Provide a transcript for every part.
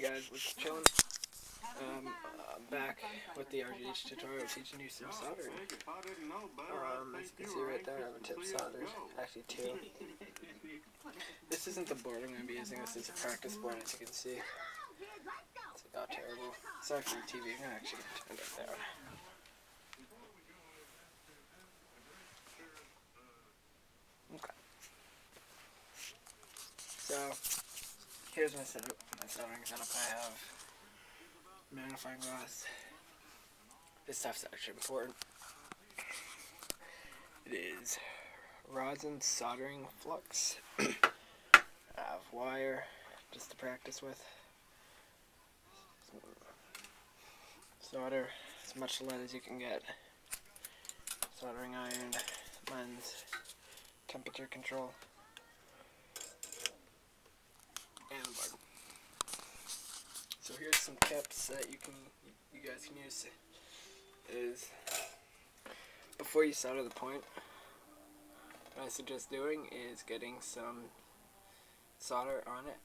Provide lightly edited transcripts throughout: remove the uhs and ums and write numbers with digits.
Hey guys, we're just chilling. Back with the RGH tutorial teaching you some soldering. As you can see right there, I have a tip solder. Actually two. This isn't the board I'm going to be using, this is a practice board as you can see. It's like, oh, terrible. Sorry for the TV, I'm actually going to turn it down. Okay. So, here's my setup, my soldering setup. I have magnifying glass. This stuff's actually important. It is rosin soldering flux. I have wire just to practice with. Solder as much lead as you can get. Soldering iron, lens, temperature control, and a board. So here's some tips that you guys can use. Is before you solder the point, what I suggest doing is getting some solder on it.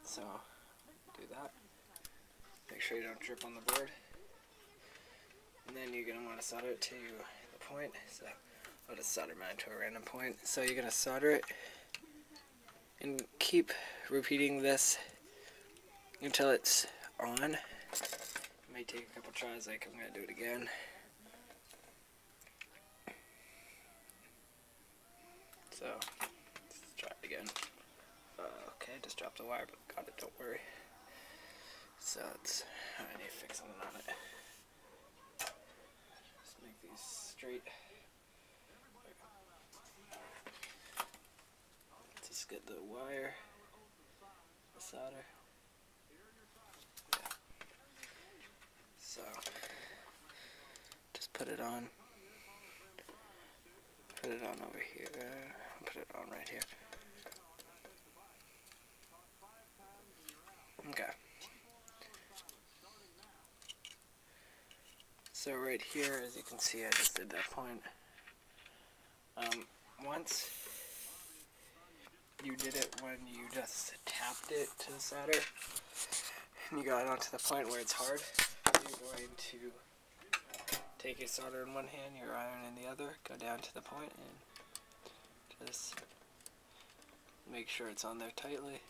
So do that. Make sure you don't drip on the board. And then you're going to want to solder it to the point. So I'll just solder mine to a random point. So you're going to solder it and keep repeating this until it's on. It may take a couple tries, like I'm going to do it again. So let's try it again. Okay, just dropped the wire, but got it, don't worry. So I need to fix something on it. Just make these straight. Just get the wire, the solder. Yeah. So just put it on. Put it on over here. Put it on right here. Okay. So right here, as you can see, I just did that point. Once you did it when you just tapped it to the solder, and you got it onto the point where it's hard, you're going to take your solder in one hand, your iron in the other, go down to the point, and just make sure it's on there tightly.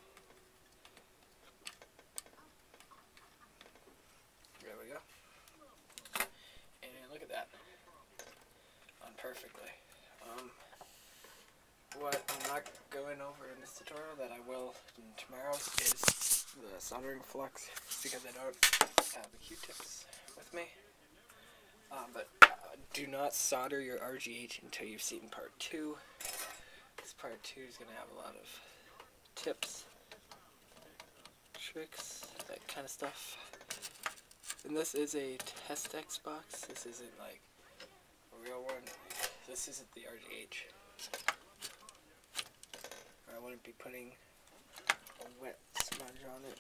There we go. And look at that. On perfectly. What I'm not going over in this tutorial that I will in tomorrow is the soldering flux, because I don't have the Q-tips with me. But do not solder your RGH until you've seen part 2. This part 2 is going to have a lot of tips, tricks, that kind of stuff. And this is a test X box. This isn't like a real one. This isn't the RGH. I wouldn't be putting a wet sponge on it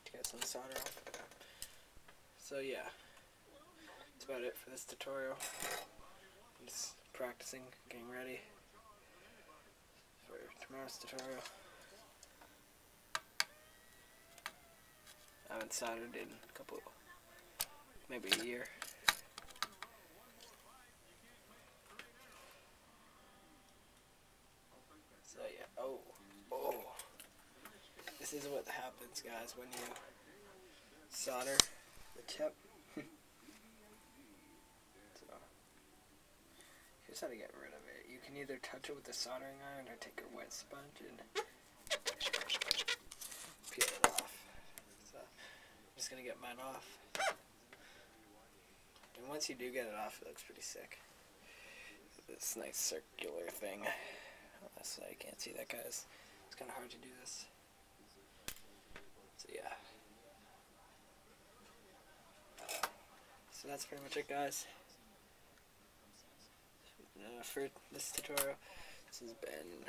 to get some solder off. So yeah, that's about it for this tutorial. I'm just practicing, getting ready for tomorrow's tutorial. I haven't soldered in a couple, maybe a year. So yeah, oh, this is what happens, guys, when you solder the tip. So, here's how to get rid of it. You can either touch it with a soldering iron or take a wet sponge and peel it off. So, I'm just going to get mine off. And once you do get it off, it looks pretty sick. This nice circular thing. So you can't see that, guys. It's kind of hard to do this. So yeah. So that's pretty much it, guys. For this tutorial, this has been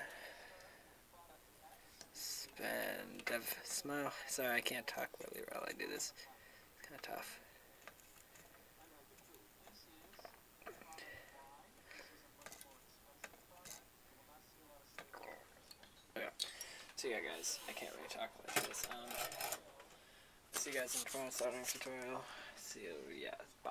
Dev Smile. Sorry, I can't talk really well. I do this. It's kind of tough. So yeah, guys, I can't really talk about this. guys. See you guys in tomorrow's soldering tutorial. See you. Yeah. Bye.